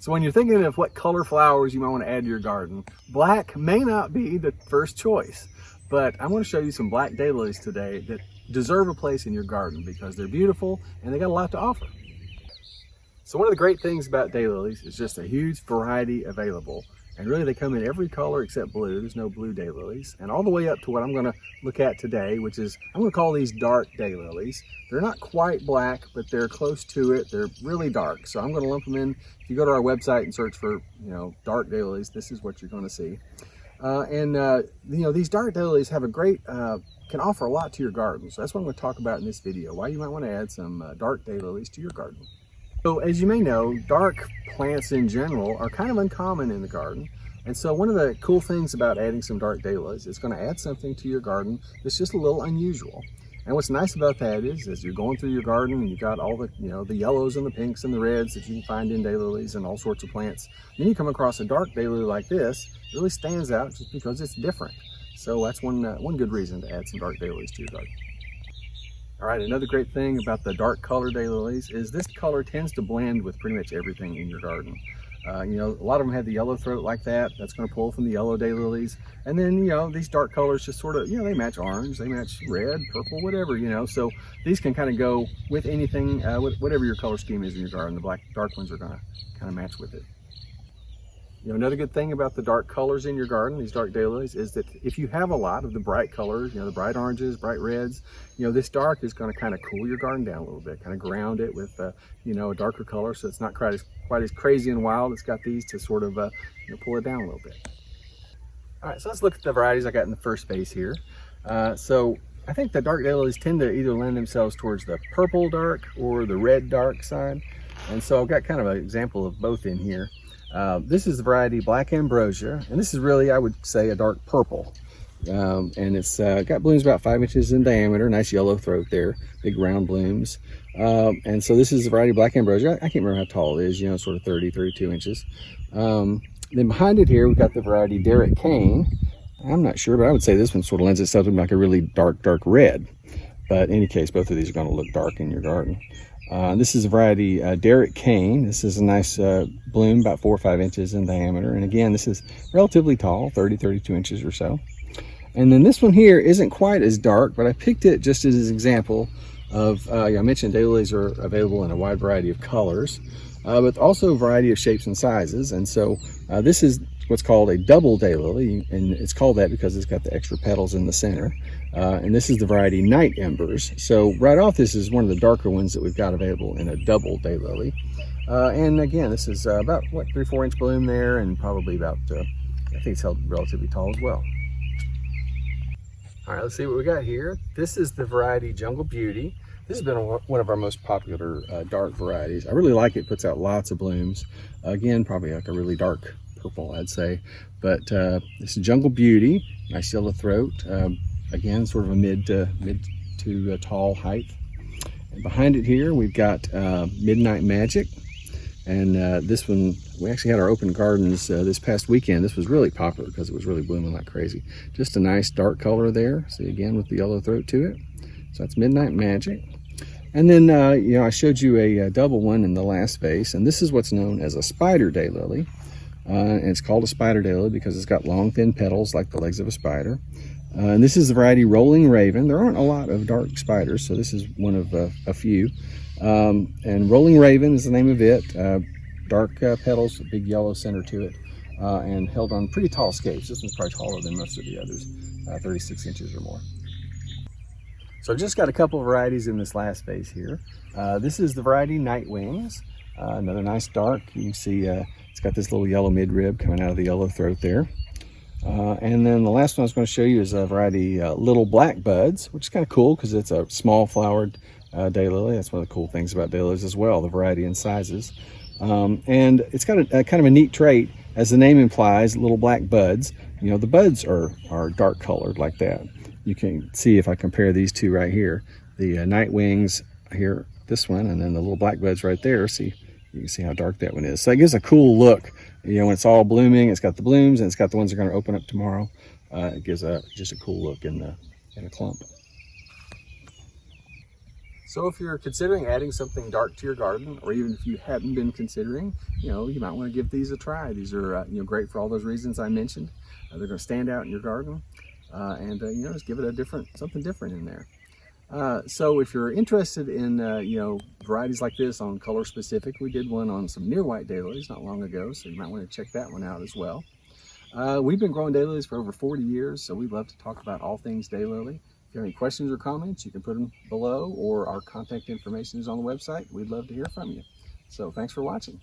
So when you're thinking of what color flowers you might want to add to your garden, black may not be the first choice, but I'm going to show you some black daylilies today that deserve a place in your garden because they're beautiful and they got a lot to offer. So one of the great things about daylilies is just a huge variety available. And really they come in every color except blue. There's no blue daylilies. And all the way up to what I'm going to look at today, which is, I'm going to call these dark daylilies. They're not quite black, but they're close to it. They're really dark. So I'm going to lump them in. If you go to our website and search for, dark daylilies, this is what you're going to see. These dark daylilies have a great, can offer a lot to your garden. So that's what I'm going to talk about in this video, why you might want to add some dark daylilies to your garden. So as you may know, dark plants in general are kind of uncommon in the garden. And so one of the cool things about adding some dark daylilies is going to add something to your garden that's just a little unusual. And what's nice about that is, as you're going through your garden and you've got all the, the yellows and the pinks and the reds that you can find in daylilies and all sorts of plants, then you come across a dark daylily like this, it really stands out just because it's different. So that's one good reason to add some dark daylilies to your garden. All right, another great thing about the dark color daylilies is this color tends to blend with pretty much everything in your garden. A lot of them have the yellow throat like that. That's going to pull from the yellow daylilies. And then, these dark colors just sort of, they match orange, they match red, purple, whatever, So these can kind of go with anything, whatever your color scheme is in your garden. The dark ones are going to kind of match with it. Another good thing about the dark colors in your garden, these dark daylilies, is that if you have a lot of the bright colors, the bright oranges, bright reds, this dark is going to kind of cool your garden down a little bit, kind of ground it with, a darker color, so it's not quite as crazy and wild. It's got these to sort of, pull it down a little bit. All right, so let's look at the varieties I got in the first space here. So I think the dark daylilies tend to either lend themselves towards the purple dark or the red dark side. And so I've got kind of an example of both in here. This is the variety Black Ambrosia, and this is really, I would say, a dark purple. And it's got blooms about 5 inches in diameter, nice yellow throat there, big round blooms. And so this is the variety Black Ambrosia. I can't remember how tall it is, sort of 30, 32 inches. Then behind it here, we've got the variety Derek Cane. I'm not sure, but I would say this one sort of lends itself to like a really dark red. But in any case, both of these are going to look dark in your garden. This is a variety Derek Cane. This is a nice bloom, about 4 or 5 inches in diameter. And again, this is relatively tall, 30, 32 inches or so. And then this one here isn't quite as dark, but I picked it just as an example of, I mentioned daylilies are available in a wide variety of colors, but also a variety of shapes and sizes. And so this is what's called a double daylily, and it's called that because it's got the extra petals in the center. And this is the variety Night Embers. So right off, this is one of the darker ones that we've got available in a double daylily. And again, this is about 3-4 inch bloom there, and probably about I think it's held relatively tall as well. All right, let's see what we got here. This is the variety Jungle Beauty. This has been one of our most popular dark varieties. I really like it. Puts out lots of blooms. Again, probably like a really dark purple, I'd say. But this is Jungle Beauty, nice yellow throat. Again, sort of a mid to tall height. And behind it here, we've got Midnight Magic. And this one, we actually had our open gardens this past weekend. This was really popular because it was really blooming like crazy. Just a nice dark color there. See, again, with the yellow throat to it. So that's Midnight Magic. And then, I showed you a double one in the last vase. And this is what's known as a spider daylily. And it's called a spider daylily because it's got long, thin petals like the legs of a spider. And this is the variety Rolling Raven. There aren't a lot of dark spiders, so this is one of a few. And Rolling Raven is the name of it. Dark petals, a big yellow center to it, and held on pretty tall scapes. This one's probably taller than most of the others, 36 inches or more. So I've just got a couple of varieties in this last vase here. This is the variety Night Wings, another nice dark. You can see it's got this little yellow midrib coming out of the yellow throat there. And then the last one I was going to show you is a variety Little Black Buds, which is kind of cool because it's a small flowered daylily. That's one of the cool things about daylilies as well, the variety in sizes. And it's got a kind of a neat trait, as the name implies, little black buds. The buds are dark colored like that. You can see if I compare these two right here, the Night Wings here, this one, and then the little black buds right there. See, you can see how dark that one is. So it gives a cool look. When it's all blooming, it's got the blooms and it's got the ones that are going to open up tomorrow. It gives just a cool look in a clump. So if you're considering adding something dark to your garden, or even if you hadn't been considering, you might want to give these a try. These are great for all those reasons I mentioned. They're going to stand out in your garden, and just give it something different in there. So if you're interested in varieties like this on color specific, we did one on some near white daylilies not long ago, so you might want to check that one out as well. We've been growing daylilies for over 40 years, so we'd love to talk about all things daylily. If you have any questions or comments, you can put them below, or our contact information is on the website. We'd love to hear from you. So thanks for watching.